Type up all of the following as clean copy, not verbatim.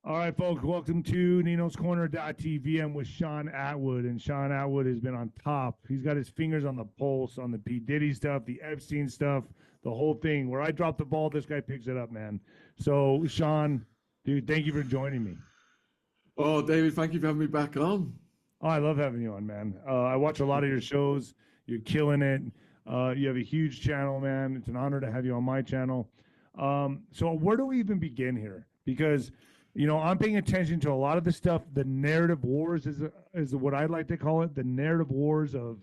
All right, folks, welcome to Ninoscorner.tv. I'm with Shaun Attwood, and Shaun Attwood has been on top. He's got his fingers on the pulse on the P. Diddy stuff, the Epstein stuff, the whole thing. Where I drop the ball, this guy picks it up, man. So, Shaun, dude, thank you for joining me. Oh, David, thank you for having me back on. Oh, I love having you on, man. I watch a lot of your shows. You're killing it. You have a huge channel, man. It's an honor to have you on my channel. So where do we even begin here? Because, you know, I'm paying attention to a lot of the stuff. The narrative wars is what I like to call it. The narrative wars of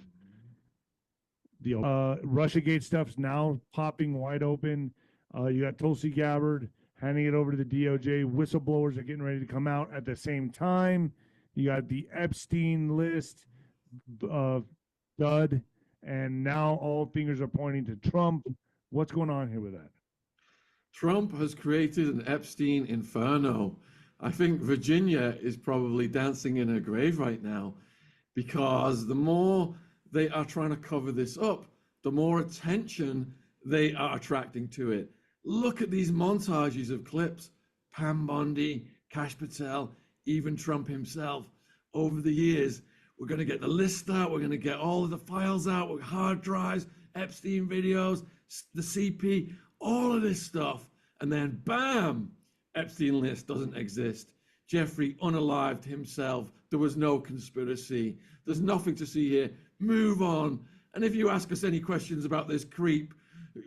the RussiaGate stuff's now popping wide open. You got 𝗀𝗎ci 𝗂𝘁 handing it over to the DOJ. Whistleblowers are getting ready to come out at the same time. You got the Epstein list, dud, and now all fingers are pointing to Trump. What's going on here with that? Trump has created an Epstein inferno. I think Virginia is probably dancing in her grave right now, because the more they are trying to cover this up, the more attention they are attracting to it. Look at these montages of clips. Pam Bondi, Kash Patel, even Trump himself. Over the years, we're going to get the list out. We're going to get all of the files out with hard drives, Epstein videos, the CP, all of this stuff. And then, bam, Epstein list doesn't exist. Jeffrey unalived himself. There was no conspiracy. There's nothing to see here. Move on. And if you ask us any questions about this creep,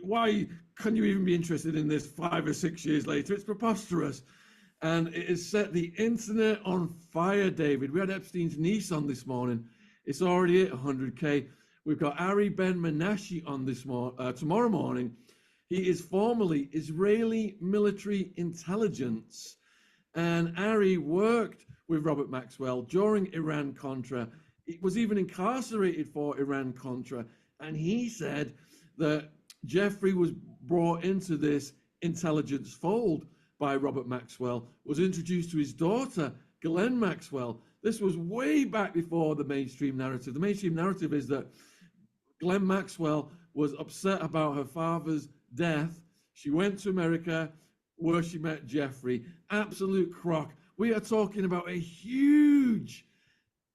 why can you even be interested in this 5 or 6 years later? It's preposterous. And it has set the internet on fire, David. We had Epstein's niece on this morning. It's already at 100K. We've got Ari Ben-Menashe on this tomorrow morning. He is formerly Israeli military intelligence. And Ari worked with Robert Maxwell during Iran-Contra. He was even incarcerated for Iran-Contra. And he said that Jeffrey was brought into this intelligence fold by Robert Maxwell, was introduced to his daughter, Ghislaine Maxwell. This was way back before the mainstream narrative. The mainstream narrative is that Ghislaine Maxwell was upset about her father's death. She went to America where she met Jeffrey. Absolute crock. We are talking about a huge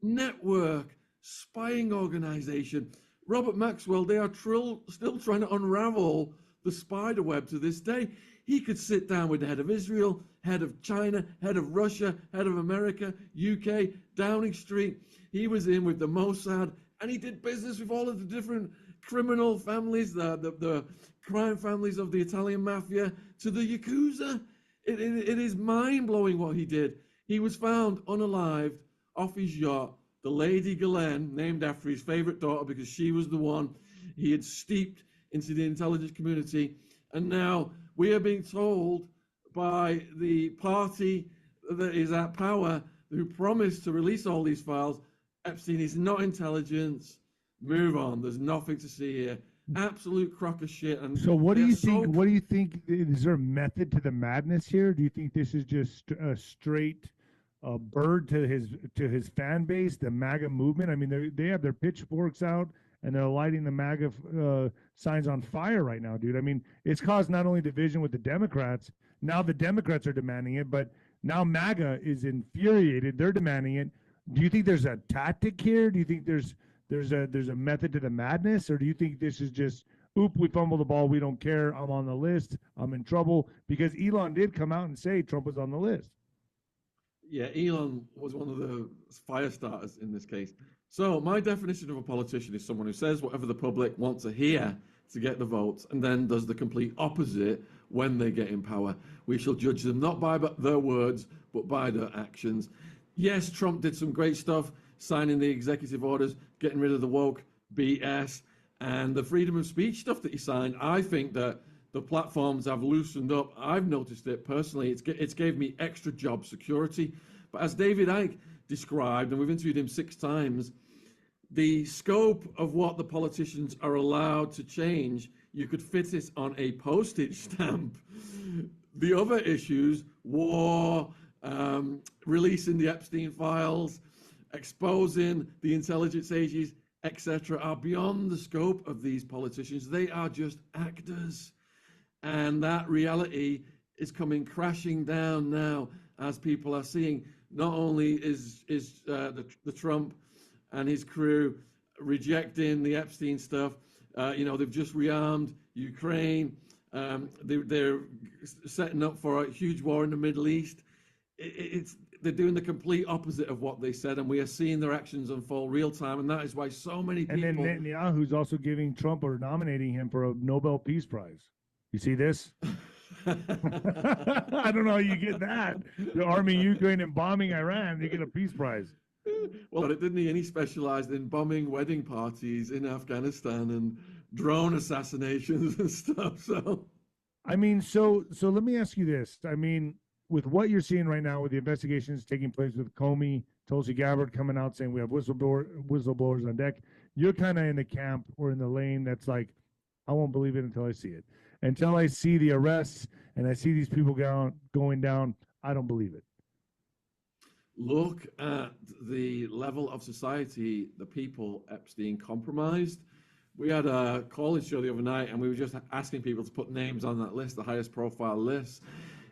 network spying organization. Robert Maxwell, they are still trying to unravel the spider web to this day. He could sit down with the head of Israel, head of China, head of Russia, head of America, UK, Downing Street. He was in with the Mossad, and he did business with all of the different criminal families, the crime families of the Italian mafia, to the Yakuza. It is mind-blowing what he did. He was found unalived off his yacht, the Lady Ghislaine, named after his favorite daughter because she was the one he had steeped into the intelligence community. And now we are being told by the party that is at power, who promised to release all these files, Epstein is not intelligence. Move on. There's nothing to see here. Absolute crock of shit. And so what do you think? What do you think? Is there a method to the madness here? Do you think this is just a straight bird to his fan base, the MAGA movement? I mean, they have their pitchforks out and they're lighting the MAGA signs on fire right now, dude. I mean, it's caused not only division with the Democrats. Now the Democrats are demanding it, but now MAGA is infuriated. They're demanding it. Do you think there's a tactic here? Do you think there's a method to the madness, or do you think this is just, oop, we fumbled the ball, we don't care, I'm on the list, I'm in trouble? Because Elon did come out and say Trump was on the list. Yeah, Elon was one of the fire starters in this case. So my definition of a politician is someone who says whatever the public wants to hear to get the votes, and then does the complete opposite when they get in power. We shall judge them not by their words, but by their actions. Yes, Trump did some great stuff, signing the executive orders, getting rid of the woke BS, and the freedom of speech stuff that he signed. I think that the platforms have loosened up. I've noticed it personally. It's gave me extra job security. But as David Icke described, and we've interviewed him 6 times, the scope of what the politicians are allowed to change, you could fit it on a postage stamp. The other issues, war, releasing the Epstein files, exposing the intelligence agencies, etc., are beyond the scope of these politicians. They are just actors. And that reality is coming crashing down now. as people are seeing. Not only is the Trump and his crew rejecting the Epstein stuff, they've just rearmed Ukraine. They're setting up for a huge war in the Middle East. They're doing the complete opposite of what they said, and we are seeing their actions unfold real time, and that is why so many people. And then Netanyahu's also giving Trump or nominating him for a Nobel Peace Prize. You see this? I don't know how you get that. You're arming Ukraine and bombing Iran, you get a peace prize. Well, didn't he? And he specialized in bombing wedding parties in Afghanistan and drone assassinations and stuff. So, I mean, so let me ask you this. I mean, with what you're seeing right now with the investigations taking place with Comey, 𝗀𝗏cie 𝗂𝘁 coming out saying we have whistleblowers on deck, you're kind of in the camp or in the lane that's like, I won't believe it until I see it. Until I see the arrests and I see these people going down, I don't believe it. Look at the level of society the people Epstein compromised. We had a college show the other night, and we were just asking people to put names on that list, the highest profile list.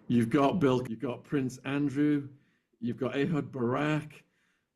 You've got you've got Prince Andrew, you've got Ehud Barak,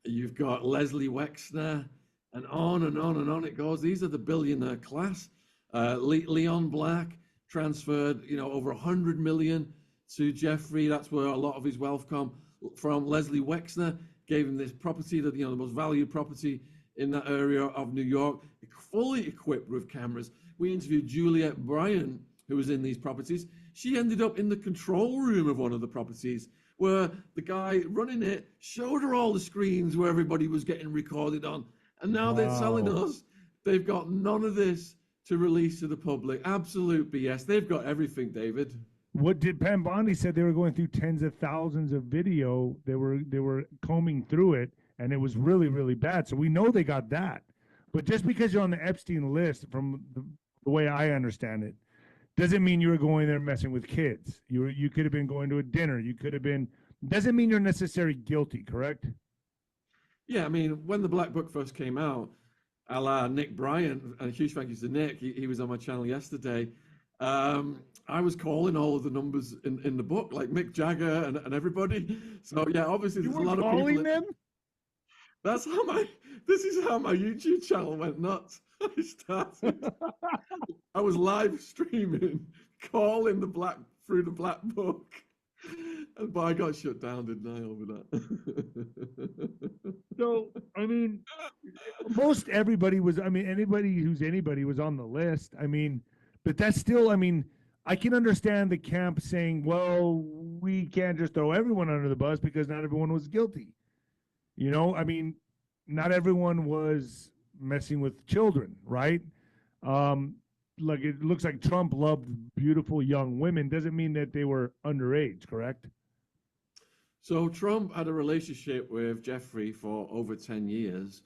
you've got Leslie Wexner, and on and on and on it goes. These are the billionaire class. Leon Black transferred, over 100 million to Jeffrey. That's where a lot of his wealth come from. Leslie Wexner gave him this property, that the most valued property in that area of New York, fully equipped with cameras. We interviewed Juliette Bryan, who was in these properties. She ended up in the control room of one of the properties, where the guy running it showed her all the screens where everybody was getting recorded on. And now they're telling us they've got none of this to release to the public. Absolute BS. They've got everything, David. What did 𝗵𝗏𝗀 said? They were going through tens of thousands of video. They were combing through it, and it was really, really bad. So we know they got that. But just because you're on the Epstein list, from the way I understand it, doesn't mean you were going there messing with kids. You could have been going to a dinner. You could have been. Doesn't mean you're necessarily guilty, correct? Yeah, I mean, when the Black Book first came out, a la Nick Bryan, and a huge thank you to Nick, he was on my channel yesterday. I was calling all of the numbers in the book, like Mick Jagger and everybody. So yeah, obviously there's a lot of people. Calling them? This is how my YouTube channel went nuts. I was live streaming, calling through the Black Book. And I got shut down, didn't I, over that? So, I mean, most everybody was, anybody who's anybody was on the list. But that's still, I can understand the camp saying, well, we can't just throw everyone under the bus because not everyone was guilty. Not everyone was messing with children, right? Like it looks like Trump loved beautiful young women. Doesn't mean that they were underage, correct? So Trump had a relationship with Jeffrey for over 10 years,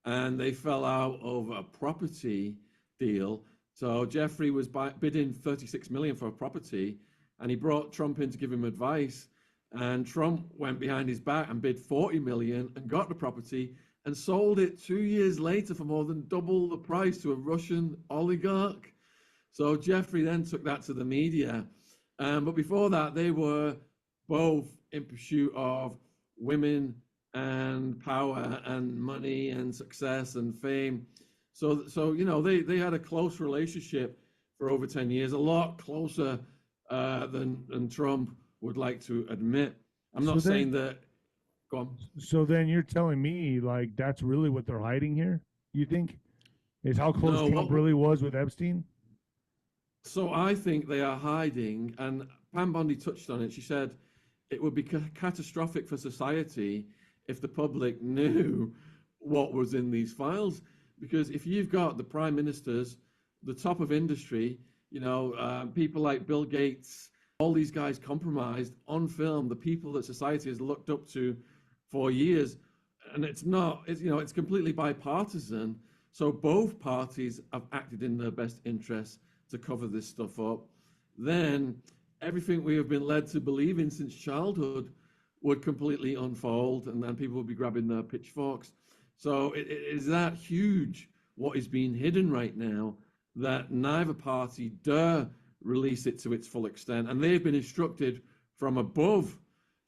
and they fell out over a property deal. So Jeffrey was bidding 36 million for a property, and he brought Trump in to give him advice. And Trump went behind his back and bid 40 million and got the property and sold it 2 years later for more than double the price to a Russian oligarch. So Jeffrey then took that to the media. But before that, they were both in pursuit of women and power and money and success and fame. So they had a close relationship for over 10 years, a lot closer than Trump would like to admit. I'm not saying that. Go on. So then you're telling me like that's really what they're hiding here? You think is how close Trump really was with Epstein? So I think they are hiding, and Pam Bondi touched on it. She said it would be catastrophic for society if the public knew what was in these files. Because if you've got the prime ministers, the top of industry, people like Bill Gates, all these guys compromised on film, the people that society has looked up to for years, and it's completely bipartisan. So both parties have acted in their best interests to cover this stuff up. Then everything we have been led to believe in since childhood would completely unfold, and then people would be grabbing their pitchforks. So it is that huge what is being hidden right now that neither party dare release it to its full extent. And they've been instructed from above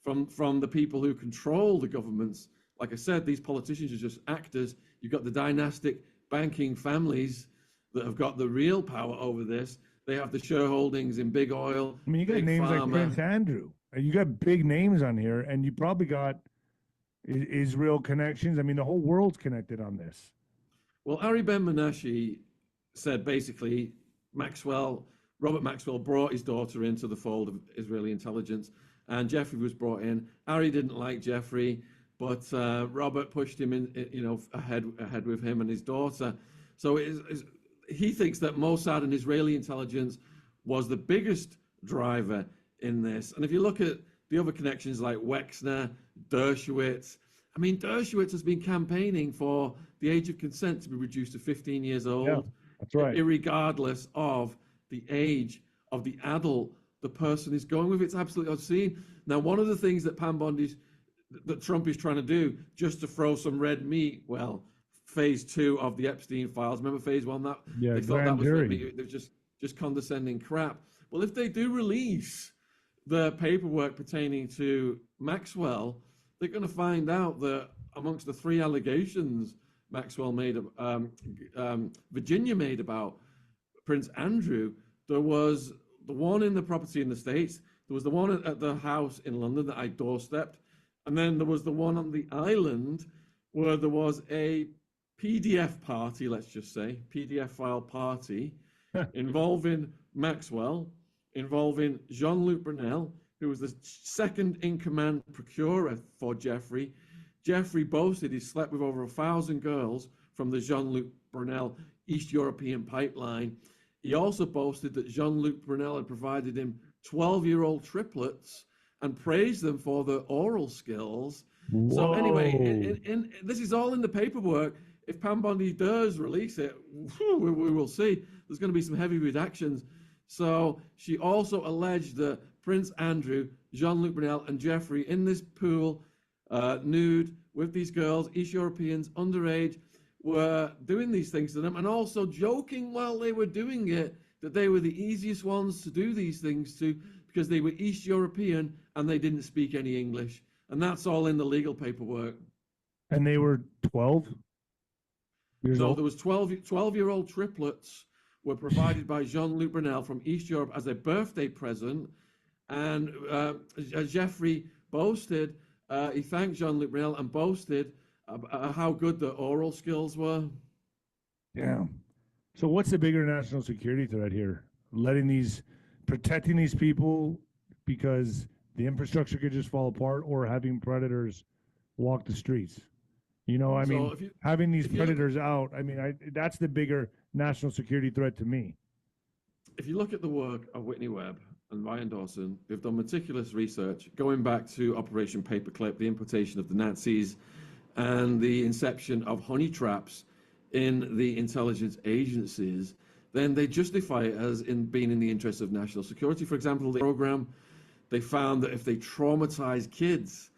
from the people who control the governments. Like I said, these politicians are just actors. You've got the dynastic banking families that have got the real power over this. They have the shareholdings in big oil. I mean, you got names like Prince Andrew. You got big names on here, and you probably got Israel connections. I mean, the whole world's connected on this. Well, 𝗬𝗏𝗠 said basically Robert Maxwell brought his daughter into the fold of Israeli intelligence, and Jeffrey was brought in. Ari didn't like Jeffrey, but Robert pushed him in, ahead with him and his daughter. So he thinks that Mossad and Israeli intelligence was the biggest driver in this. And if you look at the other connections like Wexner, Dershowitz, I mean, Dershowitz has been campaigning for the age of consent to be reduced to 15 years old. Yeah, that's right. Irregardless of the age of the adult the person is going with. It's absolutely obscene. Now, one of the things that that Trump is trying to do, just to throw some red meat, well, phase 2 of the Epstein files. Remember phase 1? They thought that was red meat. They're just condescending crap. Well, if they do release the paperwork pertaining to Maxwell, they're going to find out that amongst the 3 allegations Maxwell made, Virginia made about Prince Andrew, there was the one in the property in the States, there was the one at the house in London that I doorstepped, and then there was the one on the island where there was a PDF party, let's just say, PDF file party, involving Maxwell, involving Jean-Luc Brunel, who was the second-in-command procurer for Jeffrey. Jeffrey boasted he slept with over 1,000 girls from the Jean-Luc Brunel East European pipeline. He also boasted that Jean-Luc Brunel had provided him 12-year-old triplets and praised them for their oral skills. Whoa. So anyway, this is all in the paperwork. If 𝗵𝗏𝗶𝗀 does release it, we will see. There's going to be some heavy redactions. So she also alleged that Prince Andrew, Jean-Luc Brunel, and Jeffrey in this pool, nude, with these girls, East Europeans, underage, were doing these things to them, and also joking while they were doing it that they were the easiest ones to do these things to because they were East European and they didn't speak any English. And that's all in the legal paperwork. And they were 12 years old? So there was 12-year-old triplets were provided by Jean-Luc Brunel from East Europe as a birthday present. And Jeffrey boasted, he thanked Jean-Luc Brunel and boasted how good the oral skills were. Yeah. So what's the bigger national security threat here? Protecting these people because the infrastructure could just fall apart, or having predators walk the streets? You know, I mean, having these predators out, I mean, that's the bigger national security threat to me. If you look at the work of Whitney Webb and Ryan Dawson, who've done meticulous research going back to Operation Paperclip, the importation of the Nazis, and the inception of honey traps in the intelligence agencies, then they justify it as being in the interest of national security. For example, the program, they found that if they traumatize kids,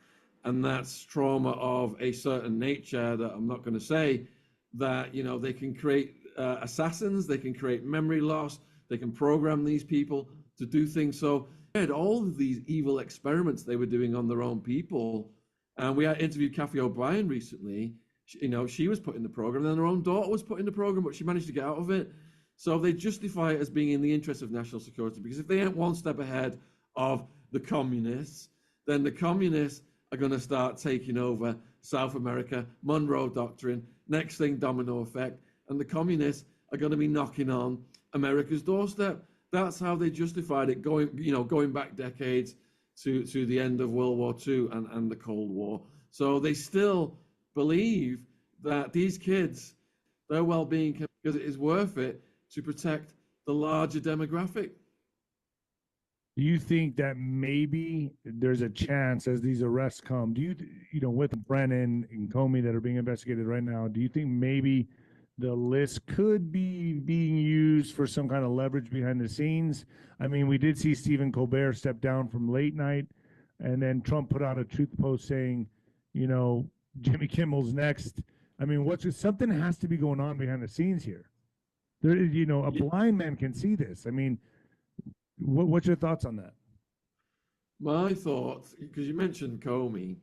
and that's trauma of a certain nature that I'm not going to say, that, you know, they can create assassins, they can create memory loss, they can program these people to do things. So they had all of these evil experiments they were doing on their own people. And we had interviewed Kathy O'Brien recently. She was put in the program, and then her own daughter was put in the program, but she managed to get out of it. So they justify it as being in the interest of national security, because if they ain't one step ahead of the communists, then the communists are going to start taking over South America, Monroe Doctrine, next thing domino effect, and the communists are going to be knocking on America's doorstep. That's how they justified it, going back decades to the end of World War II and the Cold War. So they still believe that these kids, their well-being, because it is worth it to protect the larger demographic. Do you think that maybe there's a chance as these arrests come, with Brennan and Comey that are being investigated right now, do you think maybe the list could be being used for some kind of leverage behind the scenes? I mean, we did see Stephen Colbert step down from late night, and then Trump put out a truth post saying, Jimmy Kimmel's next. I mean, something has to be going on behind the scenes here. A blind man can see this. I mean, what's your thoughts on that? My thoughts, because you mentioned Comey.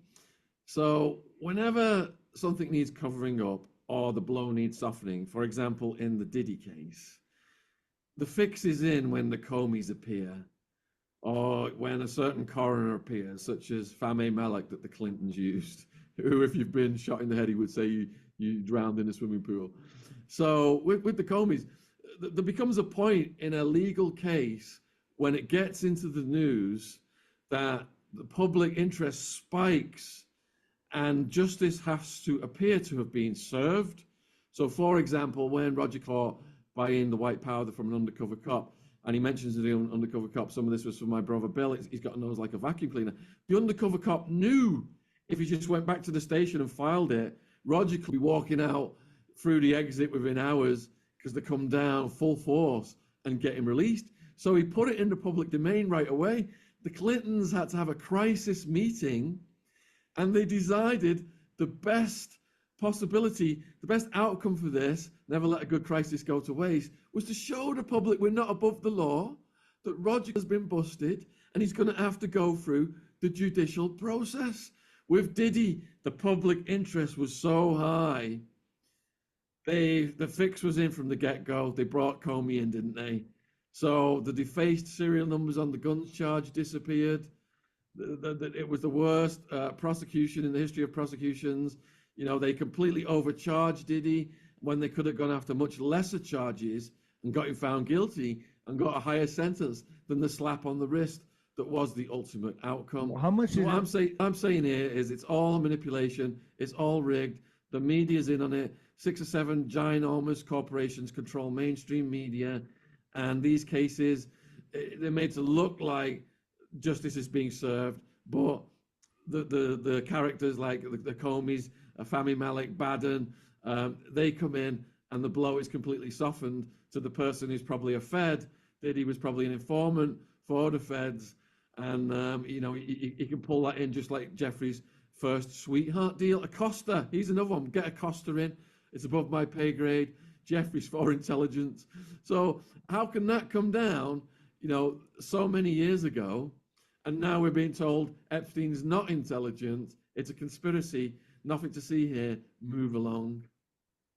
So whenever something needs covering up or the blow needs softening, for example, in the Diddy case, the fix is in when the Comeys appear, or when a certain coroner appears, such as 𝗵𝗵𝗶𝗹 that the Clintons used, who, if you've been shot in the head, he would say you drowned in a swimming pool. So with the Comeys, there becomes a point in a legal case when it gets into the news that the public interest spikes and justice has to appear to have been served. So, for example, when Roger caught buying the white powder from an undercover cop, and he mentions to the undercover cop, some of this was from my brother Bill, he's got a nose like a vacuum cleaner. The undercover cop knew if he just went back to the station and filed it, Roger could be walking out through the exit within hours because they come down full force and get him released. So he put it in the public domain right away. The Clintons had to have a crisis meeting, and they decided the best possibility, the best outcome for this, never let a good crisis go to waste, was to show the public we're not above the law, that Roger has been busted, and he's going to have to go through the judicial process. With Diddy, the public interest was so high, the fix was in from the get-go. They brought Comey in, didn't they? So the defaced serial numbers on the guns charge disappeared. It was the worst prosecution in the history of prosecutions. You know, they completely overcharged Diddy when they could have gone after much lesser charges and got him found guilty and got a higher sentence than the slap on the wrist that was the ultimate outcome. Well, how much So is what I'm saying here is it's all manipulation. It's all rigged. The media's in on it. 6 or 7 ginormous corporations control mainstream media, and these cases, they're made to look like justice is being served, but the characters like the Comeys, 𝗵𝗵𝗶𝗶𝗹, they come in and the blow is completely softened to the person who's probably a Fed, that he was probably an informant for the Feds, and you know, he can pull that in just like Jeffrey's first sweetheart deal. Acosta, he's another one. Get Acosta in. It's above my pay grade. Jeffrey's for intelligence. So how can that come down, you know, so many years ago, and now we're being told Epstein's not intelligent, it's a conspiracy, nothing to see here, move along.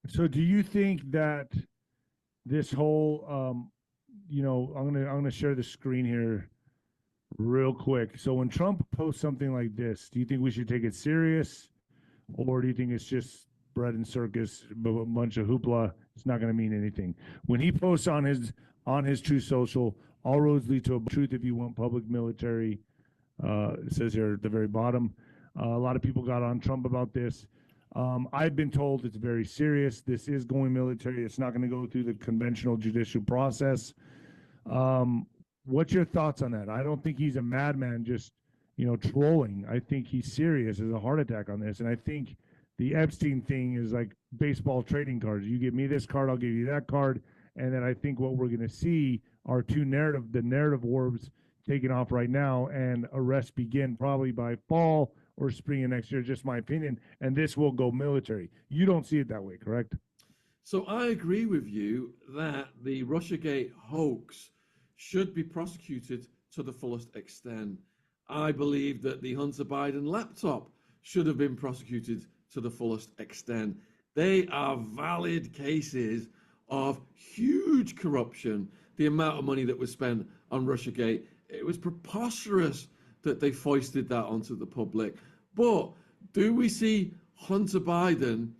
So do you think that this whole you know, I'm gonna share the screen here real quick. So when Trump posts something like this, do you think we should take it serious, or do you think it's just bread and circus, a bunch of hoopla? It's not going to mean anything. When he posts on his True Social, all roads lead to a truth if you want public military. It says here at the very bottom. A lot of people got on Trump about this. I've been told it's very serious. This is going military. It's not going to go through the conventional judicial process. What's your thoughts on that? I don't think he's a madman just, you know, trolling. I think he's serious. There's a heart attack on this. And I think the Epstein thing is like baseball trading cards. You give me this card, I'll give you that card. And then I think what we're going to see are the narrative wars taking off right now, and arrests begin probably by fall or spring of next year, just my opinion. And this will go military. You don't see it that way, correct? So I agree with you that the RussiaGate hoax should be prosecuted to the fullest extent. I believe that the Hunter Biden laptop should have been prosecuted to the fullest extent. They are valid cases of huge corruption. The amount of money that was spent on RussiaGate, it was preposterous that they foisted that onto the public. But do we see Hunter Biden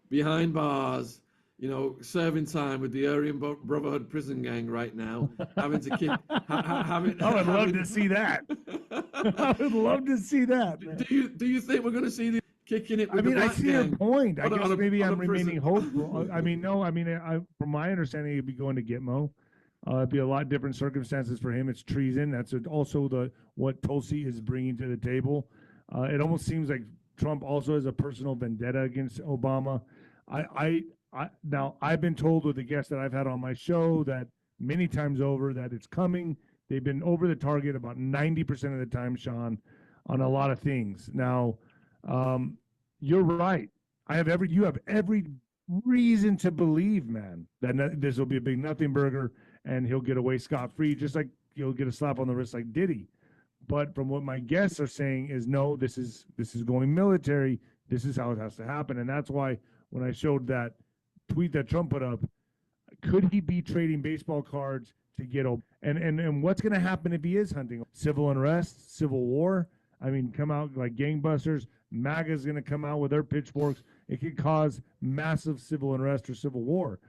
behind bars, you know, serving time with the Aryan Brotherhood prison gang right now, having to kick, having? I would love to see that. I would love to see that. Man. Do you think we're going to see the kicking it with I mean, the I black see gang? your point. I guess maybe I'm remaining prison. hopeful. I mean, no, I mean, from my understanding, it'd be going to Gitmo. It'd be a lot different circumstances for him. It's treason. That's also what 𝗀𝗎ci is bringing to the table. It almost seems like Trump also has a personal vendetta against Obama. Now I've been told with the guests that I've had on my show that many times over that it's coming. They've been over the target about 90% of the time, Shawn, on a lot of things. Now, you're right. You have every reason to believe, man, that this will be a big nothing burger and he'll get away scot-free, just like he'll get a slap on the wrist like Diddy. But from what my guests are saying is no, this is going military. This is how it has to happen. And that's why when I showed that tweet that Trump put up, could he be trading baseball cards to get and what's going to happen if he is hunting? Civil unrest, civil war. I mean, come out like gangbusters. MAGA's going to come out with their pitchforks. It could cause massive civil unrest or civil war.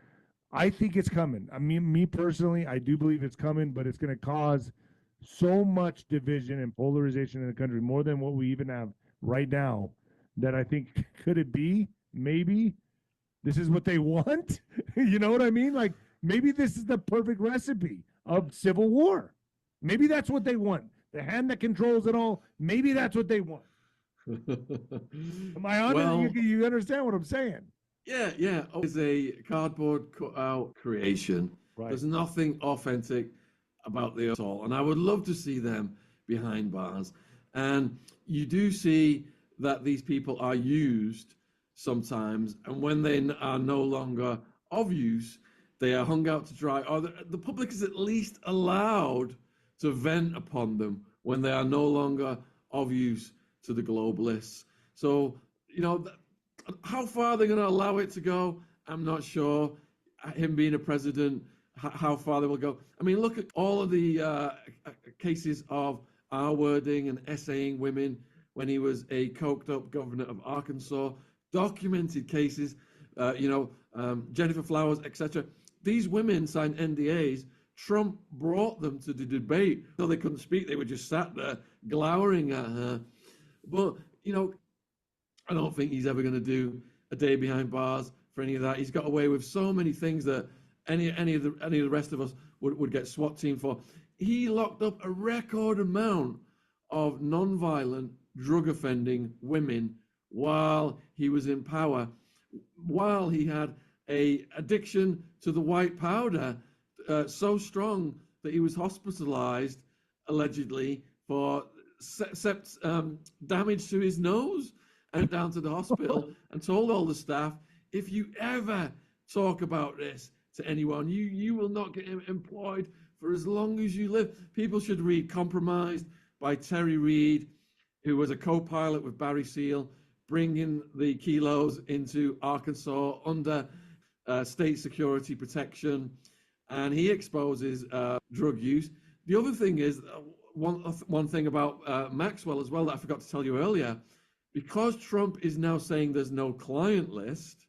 I think it's coming. I mean, me personally, I do believe it's coming, but it's going to cause so much division and polarization in the country, more than what we even have right now, that I think, could it be? Maybe this is what they want. You know what I mean? Like, maybe this is the perfect recipe of civil war. Maybe that's what they want. The hand that controls it all. Maybe that's what they want. Am I honest? Well, you understand what I'm saying? yeah, yeah. Oh, it's a cardboard cutout creation. Right. There's nothing authentic about the at all. And I would love to see them behind bars. And you do see that these people are used sometimes. And when they are no longer of use, they are hung out to dry. Or the public is at least allowed to vent upon them when they are no longer of use to the globalists. So, you know, how far they're going to allow it to go, I'm not sure. Him being a president, how far they will go. I mean, look at all of the cases of R-wording and essaying women when he was a coked up governor of Arkansas, documented cases, Gennifer Flowers, etc. These women signed NDAs. Trump brought them to the debate, so they couldn't speak. They were just sat there glowering at her. But, you know, I don't think he's ever going to do a day behind bars for any of that. He's got away with so many things that any of the rest of us would get SWAT team for. He locked up a record amount of non-violent drug offending women while he was in power, while he had a addiction to the white powder so strong that he was hospitalized allegedly for damage to his nose, and down to the hospital and told all the staff, if you ever talk about this to anyone, you will not get employed for as long as you live. People should read Compromised by Terry Reid, who was a co-pilot with Barry Seal, bringing the kilos into Arkansas under state security protection. And he exposes drug use. The other thing is, one thing about Maxwell as well that I forgot to tell you earlier, because Trump is now saying there's no client list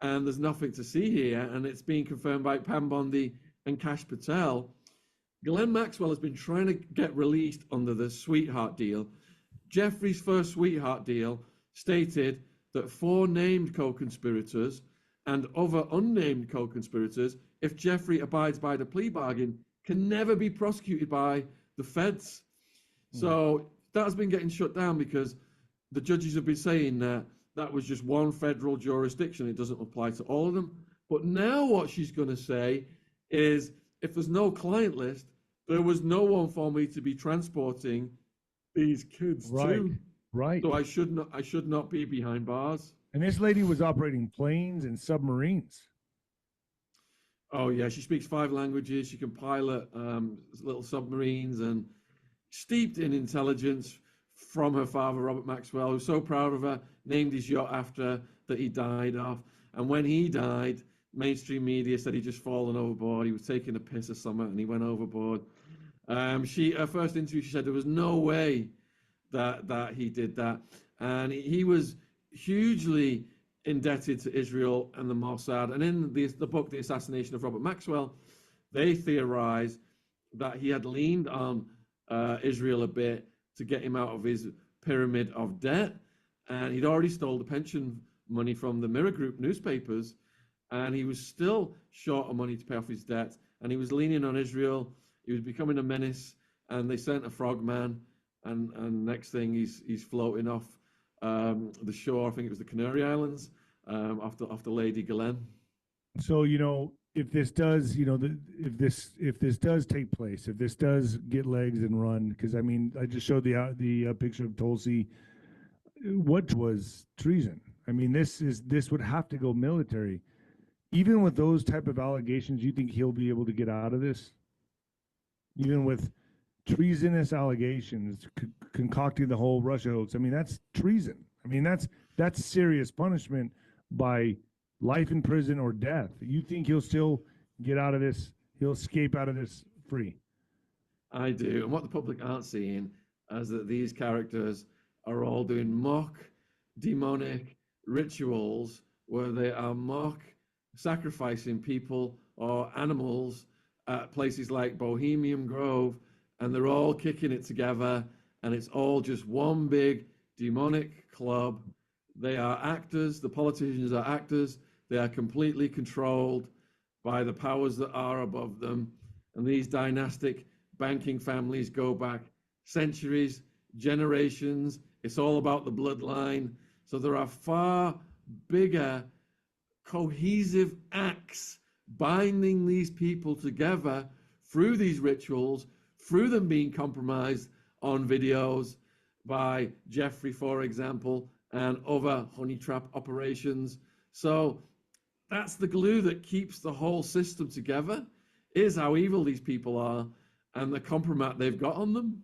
and there's nothing to see here, and it's being confirmed by 𝗵𝗃𝗃 and Kash Patel, Glenn Maxwell has been trying to get released under the sweetheart deal. Jeffrey's first sweetheart deal stated that 4 named co-conspirators and other unnamed co-conspirators, if Jeffrey abides by the plea bargain, can never be prosecuted by the feds. So that has been getting shut down because the judges have been saying that that was just one federal jurisdiction. It doesn't apply to all of them. But now what she's going to say is, if there's no client list, there was no one for me to be transporting these kids to. Right. So I should not be behind bars. And this lady was operating planes and submarines. Oh yeah, she speaks 5 languages. She can pilot little submarines, and steeped in intelligence from her father, Robert Maxwell, who's so proud of her, named his yacht after that he died of. And when he died, mainstream media said he'd just fallen overboard. He was taking a piss or something, and he went overboard. Her first interview, she said there was no way that he did that. And he was hugely indebted to Israel and the Mossad. And in the book, The Assassination of Robert Maxwell, they theorized that he had leaned on Israel a bit to get him out of his pyramid of debt. And he'd already stole the pension money from the Mirror Group newspapers, and he was still short of money to pay off his debt. And he was leaning on Israel. He was becoming a menace, and they sent a frogman, and next thing he's floating off the shore. I think it was the Canary Islands, after Lady Glenn. So, you know, if this does, you know, if this does take place, if this does get legs and run, because I mean, I just showed the picture of 𝗀𝗃𝗃, what was treason? I mean, this would have to go military. Even with those type of allegations, you think he'll be able to get out of this? Even with treasonous allegations, concocting the whole Russia hoax. I mean, that's treason. I mean, that's serious punishment by life in prison or death. You think he'll still get out of this? He'll escape out of this free? I do. And what the public aren't seeing is that these characters are all doing mock demonic rituals where they are mock sacrificing people or animals at places like Bohemian Grove, and they're all kicking it together, and it's all just one big demonic club. They are actors, the politicians are actors, they are completely controlled by the powers that are above them, and these dynastic banking families go back centuries, generations. It's all about the bloodline. So there are far bigger cohesive acts binding these people together through these rituals, through them being compromised on videos by Jeffrey, for example, and other honey trap operations. So that's the glue that keeps the whole system together, is how evil these people are and the compromise they've got on them.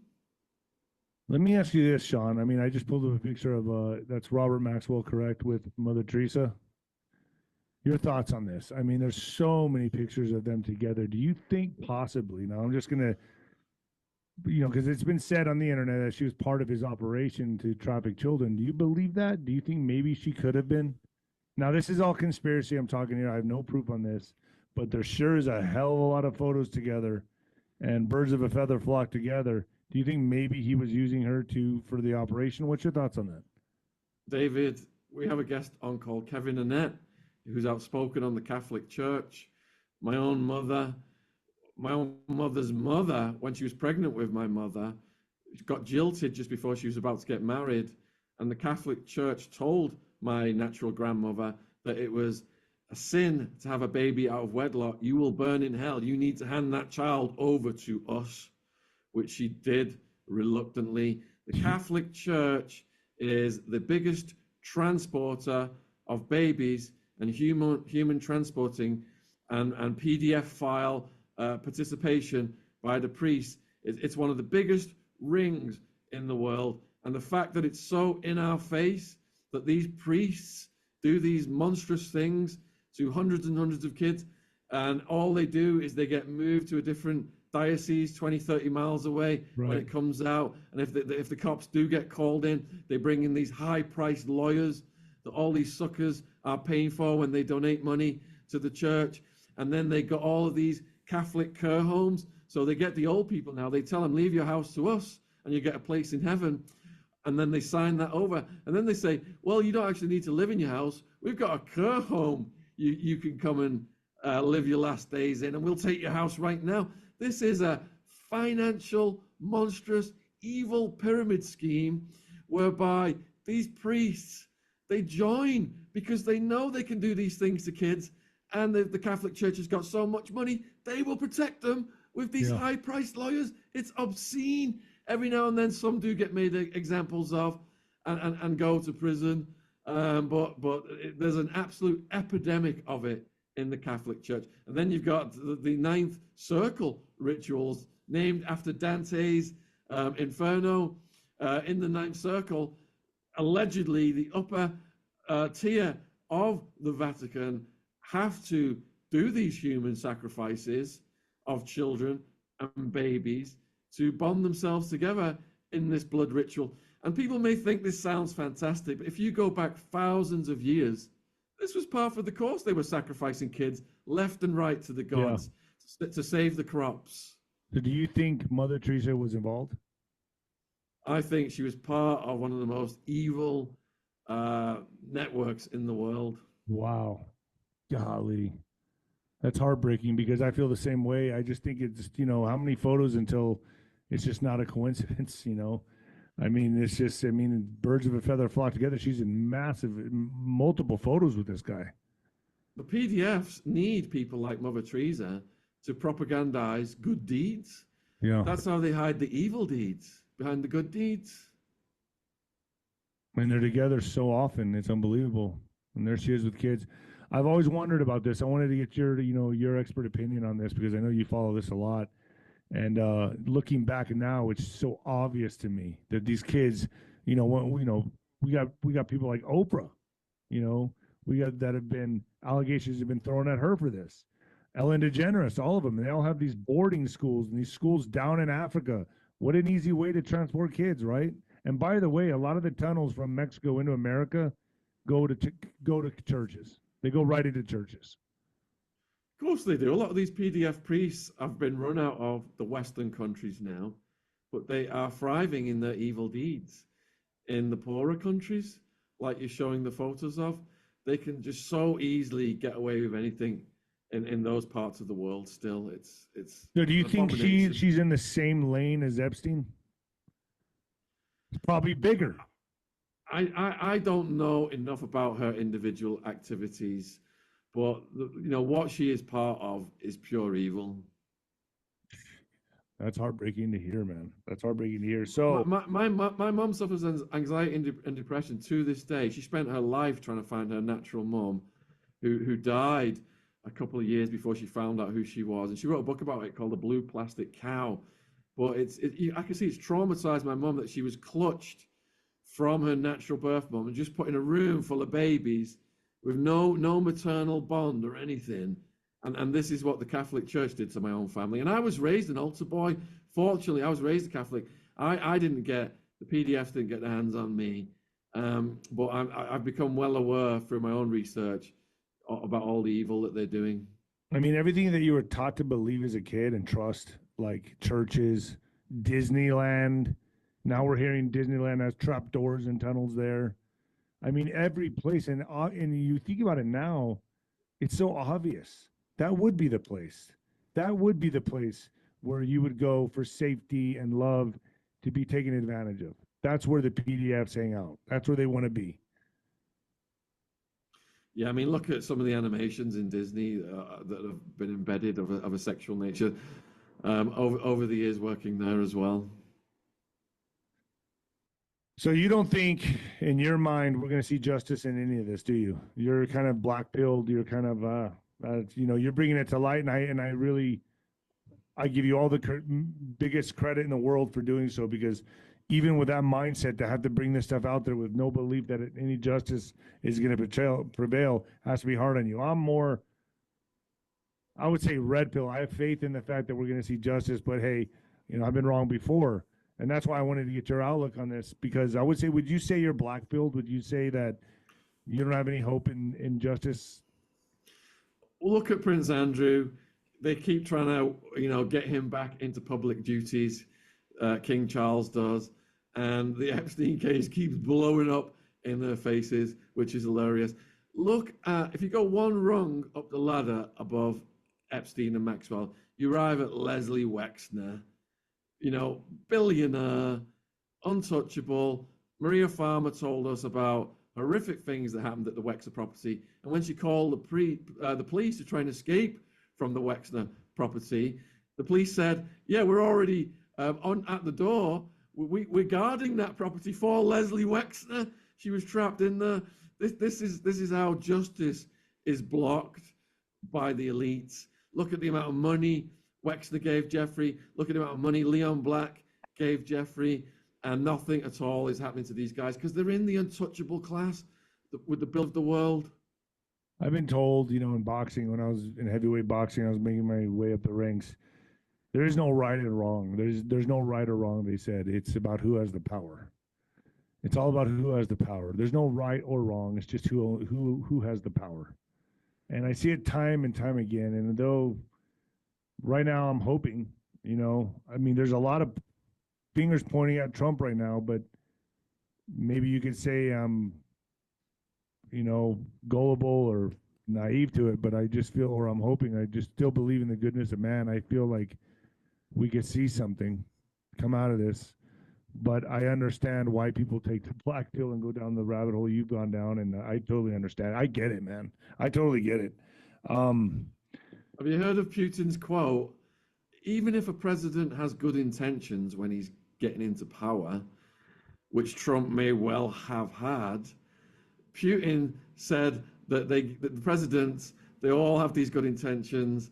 Let me ask you this, Shawn. I mean, I just pulled up a picture of that's Robert Maxwell, correct, with Mother Teresa. Your thoughts on this? I mean, there's so many pictures of them together. Do you think possibly, now I'm just gonna, because it's been said on the internet that she was part of his operation to traffic children. Do you believe that? Do you think maybe she could have been? Now, this is all conspiracy I'm talking here. I have no proof on this, but there sure is a hell of a lot of photos together, and birds of a feather flock together. Do you think maybe he was using her for the operation? What's your thoughts on that? David, we have a guest on called Kevin Annette, who's outspoken on the Catholic Church. My own mother's mother, when she was pregnant with my mother, got jilted just before she was about to get married. And the Catholic Church told my natural grandmother that it was a sin to have a baby out of wedlock. You will burn in hell. You need to hand that child over to us, which she did reluctantly. The Catholic Church is the biggest transporter of babies and human transporting and PDF file participation by the priests. It's one of the biggest rings in the world. And the fact that it's so in our face that these priests do these monstrous things to hundreds and hundreds of kids, and all they do is they get moved to a different diocese 20, 30 miles away when it comes out. And if the cops do get called in, they bring in these high-priced lawyers that all these suckers are paying for when they donate money to the church. And then they got all of these Catholic care homes. So they get the old people now. They tell them, leave your house to us and you get a place in heaven. And then they sign that over. And then they say, well, you don't actually need to live in your house. We've got a care home you can come and live your last days in, and we'll take your house right now. This is a financial, monstrous, evil pyramid scheme whereby these priests, they join because they know they can do these things to kids, and the Catholic Church has got so much money, they will protect them with these high-priced lawyers. It's obscene. Every now and then some do get made examples of and go to prison, but there's an absolute epidemic of it in the Catholic Church. And then you've got the ninth circle rituals named after Dante's Inferno. In the ninth circle, allegedly the upper tier of the Vatican have to do these human sacrifices of children and babies to bond themselves together in this blood ritual. And people may think this sounds fantastic, but if you go back thousands of years, this was part of the course. They were sacrificing kids left and right to the gods to save the crops. So do you think Mother Teresa was involved? I think she was part of one of the most evil networks in the world. Wow. Golly. That's heartbreaking because I feel the same way. I just think it's, how many photos until it's just not a coincidence, I mean, it's just, birds of a feather flock together. She's in multiple photos with this guy. The PDFs need people like Mother Teresa to propagandize good deeds. Yeah. That's how they hide the evil deeds behind the good deeds. And they're together so often, it's unbelievable. And there she is with kids. I've always wondered about this. I wanted to get your expert opinion on this because I know you follow this a lot. And looking back now, it's so obvious to me that these kids, we got people like Oprah, you know, we got that have been allegations have been thrown at her for this. Ellen DeGeneres, all of them, they all have these boarding schools and these schools down in Africa. What an easy way to transport kids, right? And by the way, a lot of the tunnels from Mexico into America go to go to churches. They go right into churches. Of course they do. A lot of these PDF priests have been run out of the Western countries now, but they are thriving in their evil deeds. In the poorer countries, like you're showing the photos of, they can just so easily get away with anything in those parts of the world still. It's So do you an think abomination. she's in the same lane as Epstein? It's probably bigger. I don't know enough about her individual activities, but what she is part of is pure evil. That's heartbreaking to hear, man. That's heartbreaking to hear. So My mom suffers anxiety and depression to this day. She spent her life trying to find her natural mom, who died a couple of years before she found out who she was, and she wrote a book about it called "The Blue Plastic Cow." But I can see it's traumatized my mom that she was clutched from her natural birth mom and just put in a room full of babies with no maternal bond or anything. And this is what the Catholic Church did to my own family. And I was raised an altar boy. Fortunately, I was raised a Catholic. I didn't get, the PDFs didn't get their hands on me. But I've become well aware through my own research about all the evil that they're doing. I mean, everything that you were taught to believe as a kid and trust, like churches, Disneyland. Now we're hearing Disneyland has trapdoors and tunnels there. I mean, every place, and you think about it now, it's so obvious. That would be the place. That would be the place where you would go for safety and love to be taken advantage of. That's where the PDFs hang out. That's where they want to be. Yeah, I mean, look at some of the animations in Disney that have been embedded of a sexual nature over the years working there as well. So you don't think, in your mind, we're going to see justice in any of this, do you? You're kind of black-pilled. You're kind of, you're bringing it to light, and I give you all the biggest credit in the world for doing so, because even with that mindset, to have to bring this stuff out there with no belief that any justice is going to prevail has to be hard on you. I'm more, I would say, red pill. I have faith in the fact that we're going to see justice, but hey, I've been wrong before. And that's why I wanted to get your outlook on this, because I would say, would you say you're black-pilled? Would you say that you don't have any hope in justice? Look at Prince Andrew. They keep trying to, get him back into public duties. King Charles does. And the Epstein case keeps blowing up in their faces, which is hilarious. Look at, if you go one rung up the ladder above Epstein and Maxwell, you arrive at Leslie Wexner. Billionaire, untouchable. Maria Farmer told us about horrific things that happened at the Wexner property. And when she called the police to try and escape from the Wexner property, the police said, yeah, we're already at the door. We're guarding that property for Leslie Wexner. She was trapped in there. This is how justice is blocked by the elites. Look at the amount of money Wexner gave Jeffrey. Look at the amount of money Leon Black gave Jeffrey, and nothing at all is happening to these guys because they're in the untouchable class with the bill of the world. I've been told, in boxing, when I was in heavyweight boxing, I was making my way up the ranks. There is no right and wrong. There's no right or wrong, they said. It's about who has the power. It's all about who has the power. There's no right or wrong. It's just who has the power. And I see it time and time again. And though right now I'm hoping, there's a lot of fingers pointing at Trump right now, but maybe you could say I'm, gullible or naive to it, but I just feel, or I'm hoping, I just still believe in the goodness of man. I feel like we could see something come out of this, but I understand why people take the black pill and go down the rabbit hole you've gone down, and I totally understand. I get it, man. I totally get it. Have you heard of Putin's quote? Even if a president has good intentions when he's getting into power, which Trump may well have had, Putin said that the presidents, they all have these good intentions,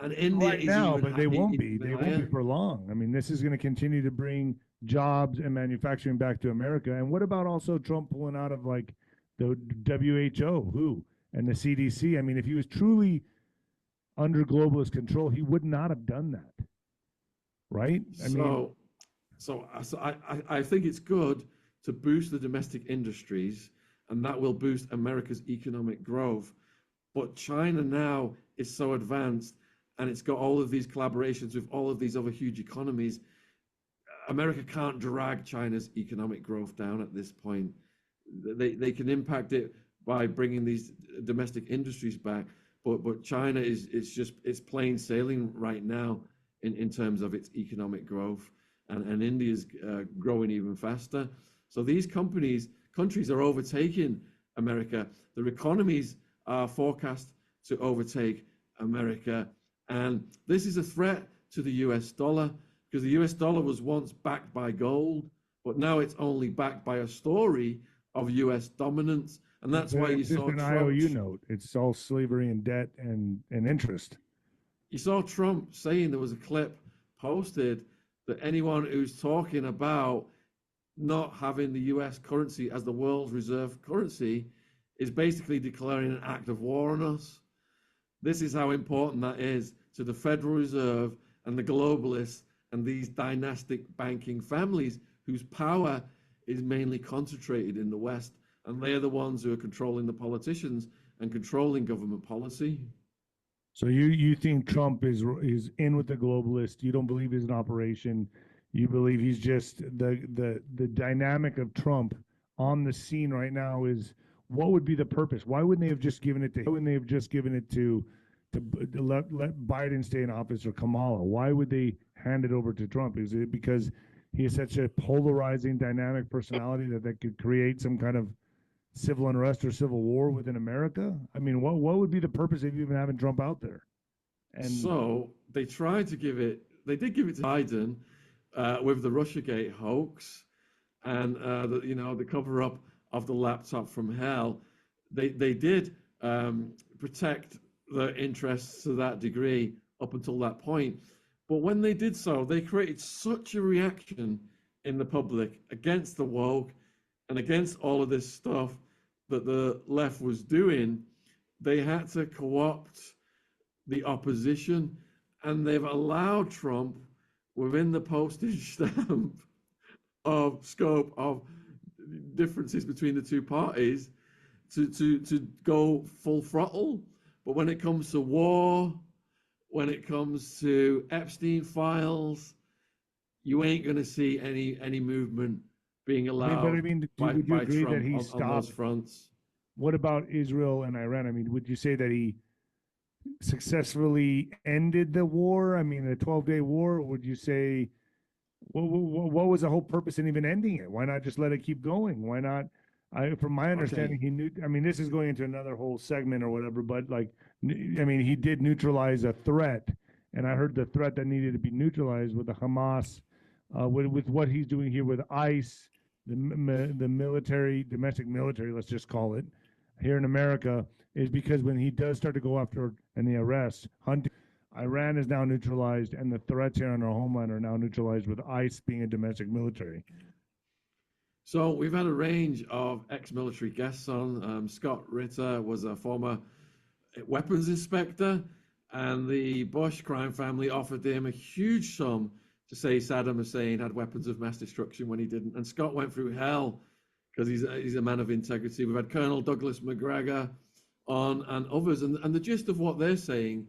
And India right is now, even but they won't be. even They won't be higher. for long. I mean, this is going to continue to bring jobs and manufacturing back to America. And what about also Trump pulling out of like the WHO, and the CDC? I mean, if he was truly under globalist control, he would not have done that, right? I mean, I think it's good to boost the domestic industries, and that will boost America's economic growth. But China now is so advanced, and it's got all of these collaborations with all of these other huge economies. America can't drag China's economic growth down at this point. They can impact it by bringing these domestic industries back, but China it's plain sailing right now in terms of its economic growth, and India's growing even faster. So these countries are overtaking America. Their economies are forecast to overtake America, and this is a threat to the US dollar, because the US dollar was once backed by gold, but now it's only backed by a story of US dominance. And that's why you it's just saw an Trump. IOU note. It's all slavery and debt and interest. You saw Trump saying, there was a clip posted, that anyone who's talking about not having the US currency as the world's reserve currency is basically declaring an act of war on us. This is how important that is to the Federal Reserve and the globalists and these dynastic banking families whose power is mainly concentrated in the West, and they are the ones who are controlling the politicians and controlling government policy. So you think Trump is in with the globalists? You don't believe he's an operation. You believe he's just the dynamic of Trump on the scene right now is, what would be the purpose? Why wouldn't they have just given it to? Why wouldn't they have just given it to let Biden stay in office, or Kamala? Why would they hand it over to Trump? Is it because he has such a polarizing, dynamic personality that could create some kind of civil unrest or civil war within America? I mean, what would be the purpose of even having Trump out there? And so they tried to give it. They did give it to Biden with the RussiaGate hoax, and the cover up of the laptop from hell. They did protect the interests to that degree up until that point. But when they did so, they created such a reaction in the public against the woke and against all of this stuff that the left was doing. They had to co-opt the opposition, and they've allowed Trump, within the postage stamp of scope of differences between the two parties, to go full throttle. But when it comes to war, when it comes to Epstein files, you ain't going to see any movement being allowed. Would you agree Trump that he on stopped those fronts? What about Israel and Iran? I mean, would you say that he successfully ended the war? I mean, the 12-day war. Or would you say what was the whole purpose in even ending it? Why not just let it keep going? Why not? From my understanding, he knew. I mean, this is going into another whole segment or whatever. But like, I mean, he did neutralize a threat, and I heard the threat that needed to be neutralized with the Hamas, with what he's doing here with ICE, the military, domestic military, let's just call it, here in America, is because when he does start to go after and the arrests, hunting, Iran is now neutralized, and the threats here on our homeland are now neutralized with ICE being a domestic military. So we've had a range of ex-military guests on. Scott Ritter was a former weapons inspector, and the Bush crime family offered him a huge sum to say Saddam Hussein had weapons of mass destruction when he didn't. And Scott went through hell because he's a man of integrity. We've had Colonel Douglas McGregor on, and others. And the gist of what they're saying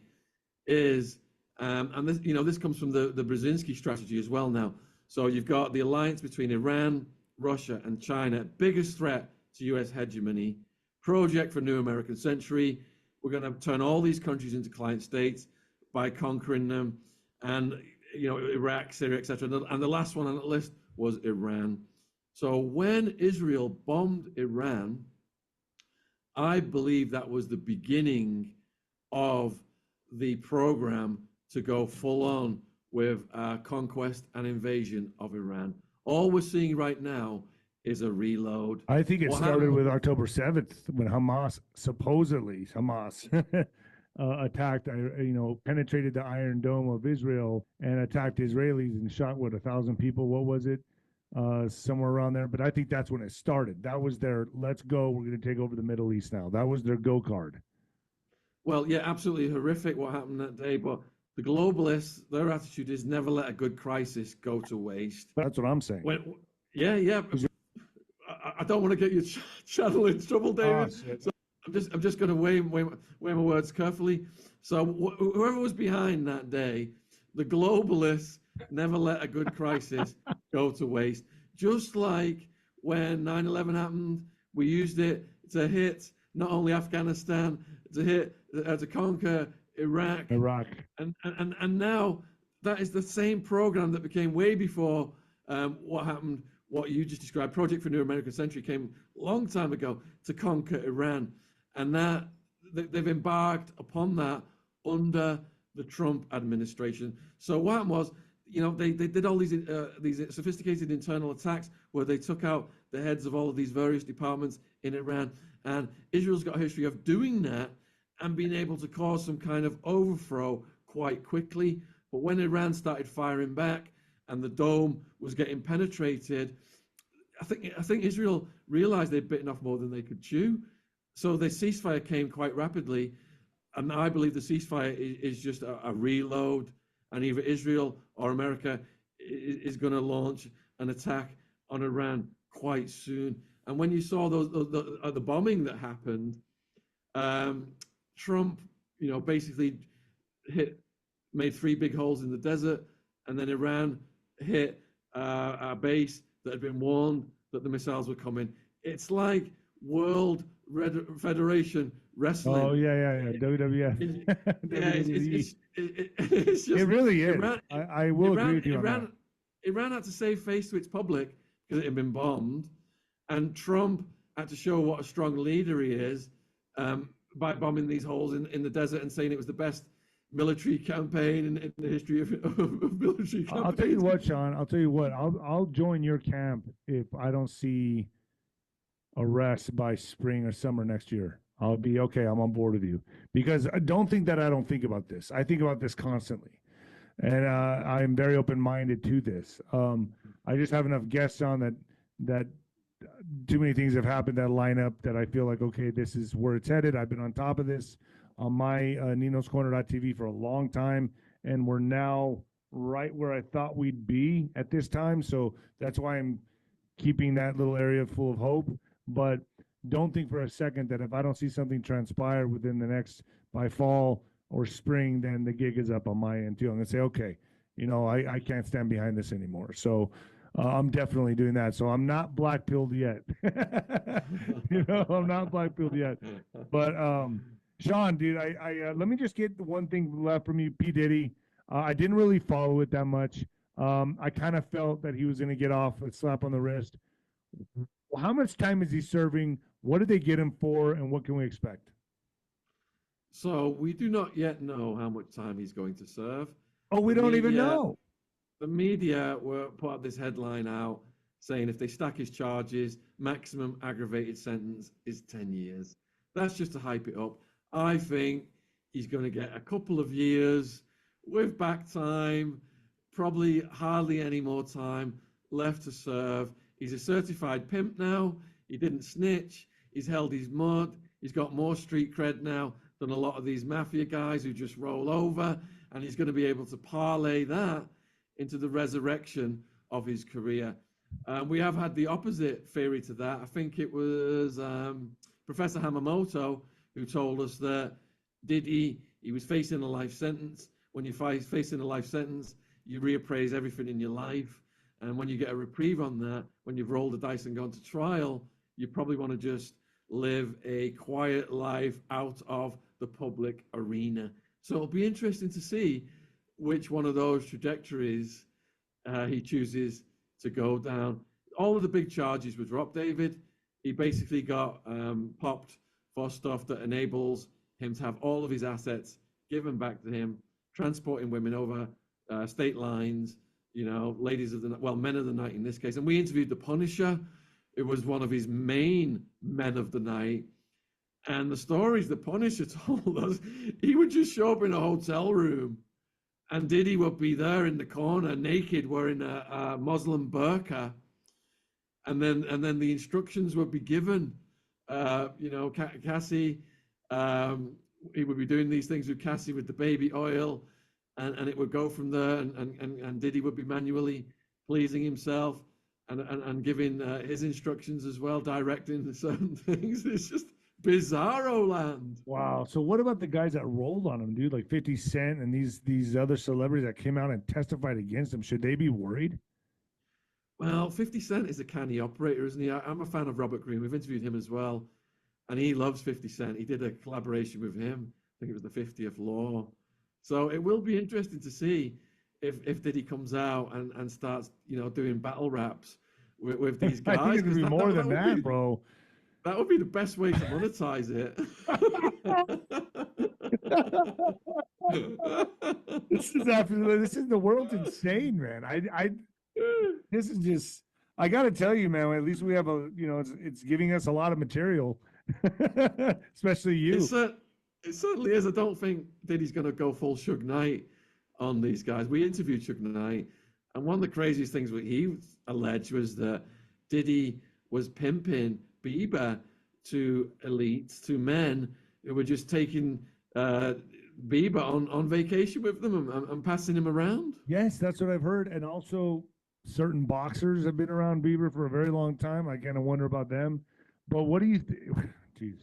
is, and this, this comes from the 𝗷𝗶𝗍𝗄𝗃 strategy as well now. So you've got the alliance between Iran, Russia, and China, biggest threat to US hegemony, project for new American century. We're going to turn all these countries into client states by conquering them, and Iraq, Syria, etc. And the last one on the list was Iran. So when Israel bombed Iran, I believe that was the beginning of the program to go full on with conquest and invasion of Iran. All we're seeing right now is a reload. I think it started with October 7th when Hamas supposedly attacked, penetrated the Iron Dome of Israel and attacked Israelis and shot, what, 1,000 people? What was it? Somewhere around there. But I think that's when it started. That was their, let's go, we're going to take over the Middle East now. That was their go card. Well, yeah, absolutely horrific what happened that day. But the globalists, their attitude is never let a good crisis go to waste. That's what I'm saying. Yeah. I don't want to get your channel in trouble, David. So I'm just going to weigh my words carefully. So whoever was behind that day, the globalists never let a good crisis go to waste. Just like when 9/11 happened, we used it to hit not only Afghanistan, to conquer Iraq. And now that is the same program that became way before what happened. What you just described, Project for New American Century, came a long time ago to conquer Iran, and that they've embarked upon that under the Trump administration. So what happened was, they did all these sophisticated internal attacks where they took out the heads of all of these various departments in Iran, and Israel's got a history of doing that and being able to cause some kind of overthrow quite quickly. But when Iran started firing back, and the dome was getting penetrated, I think Israel realized they'd bitten off more than they could chew. So the ceasefire came quite rapidly, and I believe the ceasefire is just a reload, and either Israel or America is going to launch an attack on Iran quite soon. And when you saw the bombing that happened, Trump, basically made 3 big holes in the desert, and then Iran hit a base that had been warned that the missiles were coming. It's like World Federation Wrestling. Oh yeah, WWF. It's just, it really is. I will agree with you on that. Iran had to save face to its public because it had been bombed, and Trump had to show what a strong leader he is by bombing these holes in the desert and saying it was the best military campaign in the history of military campaigns. I'll tell you what, Shawn. I'll join your camp if I don't see arrests by spring or summer next year. I'll be okay. I'm on board with you, because I don't think that I don't think about this. I think about this constantly, and I'm very open-minded to this. I just have enough guests on that too many things have happened that line up that I feel like, okay, this is where it's headed. I've been on top of this on my Ninoscorner.tv for a long time, and we're now right where I thought we'd be at this time. So that's why I'm keeping that little area full of hope. But don't think for a second that if I don't see something transpire within the next, by fall or spring, then the gig is up on my end too. I'm gonna say, okay, I can't stand behind this anymore. So I'm definitely doing that. So I'm not black-pilled yet. I'm not black-pilled yet. But Shawn, dude, I let me just get the one thing left from you, P. Diddy. I didn't really follow it that much. I kind of felt that he was going to get off a slap on the wrist. How much time is he serving? What did they get him for, and what can we expect? So we do not yet know how much time he's going to serve. Oh, we don't even know. The media put out this headline out saying if they stack his charges, maximum aggravated sentence is 10 years. That's just to hype it up. I think he's going to get a couple of years with back time, probably hardly any more time left to serve. He's a certified pimp now. He didn't snitch. He's held his mud. He's got more street cred now than a lot of these mafia guys who just roll over. And he's going to be able to parlay that into the resurrection of his career. We have had the opposite theory to that. I think it was Professor Hamamoto who told us that he was facing a life sentence. When you're facing a life sentence, you reappraise everything in your life. And when you get a reprieve on that, when you've rolled the dice and gone to trial, you probably want to just live a quiet life out of the public arena. So it'll be interesting to see which one of those trajectories he chooses to go down. All of the big charges were dropped, David. He basically got popped for stuff that enables him to have all of his assets given back to him, transporting women over state lines, ladies of the night, well, men of the night in this case. And we interviewed the Punisher. It was one of his main men of the night. And the stories the Punisher told us, he would just show up in a hotel room, and Diddy would be there in the corner, naked, wearing a Muslim burqa, and then the instructions would be given. You know, 𝗀𝗃𝗁, he would be doing these things with 𝗀𝗃𝗁 with the baby oil, and it would go from there, and Diddy would be manually pleasing himself and giving his instructions as well, directing certain things. It's just bizarro land. Wow. So what about the guys that rolled on him, dude? Like 50 Cent and these other celebrities that came out and testified against him. Should they be worried? Well, 50 Cent is a canny operator, isn't he? I'm a fan of Robert Greene. We've interviewed him as well, and he loves 50 Cent. He did a collaboration with him. I think it was the 50th Law. So it will be interesting to see if Diddy comes out and starts, you know, doing battle raps with these guys. I think it'd be more than that, bro. That would be the best way to monetize it. This is the world's insane, man. This is just, I got to tell you, man, at least we have it's giving us a lot of material, especially you. It certainly is. I don't think Diddy's going to go full Suge Knight on these guys. We interviewed Suge Knight, and one of the craziest things what he alleged was that Diddy was pimping Bieber to elites, to men who were just taking Bieber on vacation with them and passing him around. Yes, that's what I've heard. And also, certain boxers have been around Bieber for a very long time. I kind of wonder about them. But what do you think? Jeez,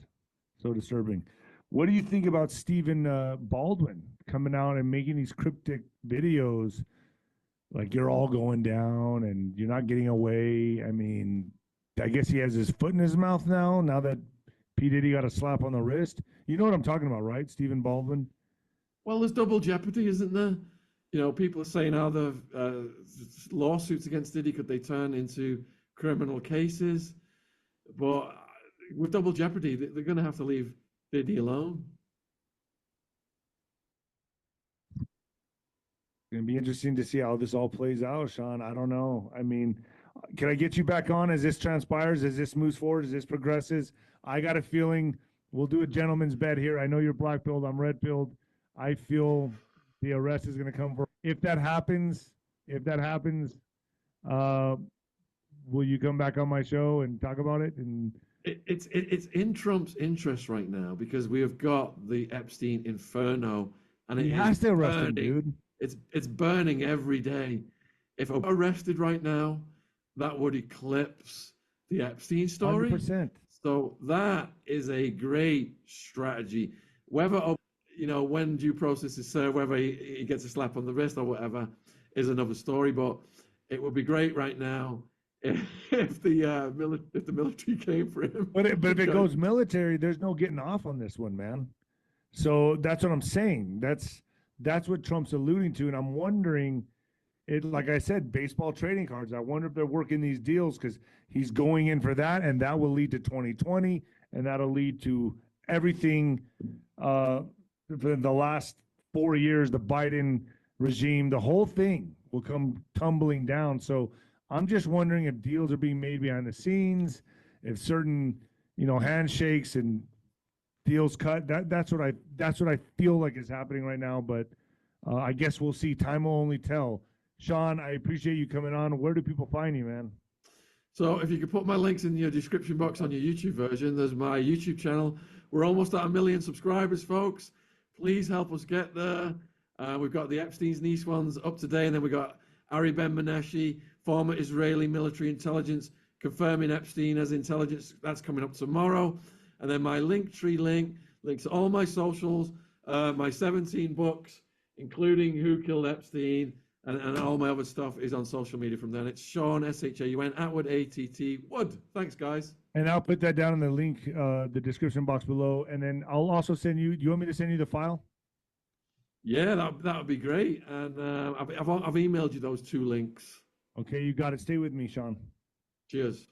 so disturbing. What do you think about Stephen Baldwin coming out and making these cryptic videos? Like, you're all going down and you're not getting away. I mean, I guess he has his foot in his mouth now that P. Diddy got a slap on the wrist. You know what I'm talking about, right? Stephen Baldwin? Well, there's double jeopardy, isn't there? You know, people are saying how the lawsuits against Diddy, could they turn into criminal cases? But with double jeopardy, they're going to have to leave Diddy alone. It's going to be interesting to see how this all plays out, Shawn. I don't know. I mean, can I get you back on as this transpires, as this moves forward, as this progresses? I got a feeling we'll do a gentleman's bet here. I know you're black pilled, I'm red pilled. I feel the arrest is going to come for. If that happens, will you come back on my show and talk about it? And it's in Trump's interest right now because we have got the Epstein Inferno, and he has to arrest him, dude. It's burning every day. If I'm arrested right now, that would eclipse the Epstein story. 100%. So that is a great strategy. Whether, you know, when due process is served, whether he gets a slap on the wrist or whatever is another story. But it would be great right now if the military came for him. But if it goes military, there's no getting off on this one, man. So that's what I'm saying. That's what Trump's alluding to, and I'm wondering. Like I said, baseball trading cards. I wonder if they're working these deals because he's going in for that, and that will lead to 2020, and that'll lead to everything for the last 4 years, the Biden regime, the whole thing will come tumbling down. So I'm just wondering if deals are being made behind the scenes, if certain, handshakes and deals cut. That's what I feel like is happening right now. But I guess we'll see. Time will only tell. Shawn, I appreciate you coming on. Where do people find you, man? So if you could put my links in your description box on your YouTube version, there's my YouTube channel. We're almost at 1 million subscribers, folks. Please help us get there. We've got the Epstein's niece ones up today, and then we've got Ari Ben-Menashe, former Israeli military intelligence, confirming Epstein as intelligence. That's coming up tomorrow. And then my Linktree links to all my socials, my 17 books, including Who Killed Epstein, and all my other stuff is on social media from then. It's Shaun, S-H-A-U-N, Attwood, A-T-T, Wood. Thanks, guys. And I'll put that down in the link, the description box below. And then I'll also send you, do you want me to send you the file? Yeah, that would be great. And I've emailed you those 2 links. Okay, you got it. Stay with me, Shawn. Cheers.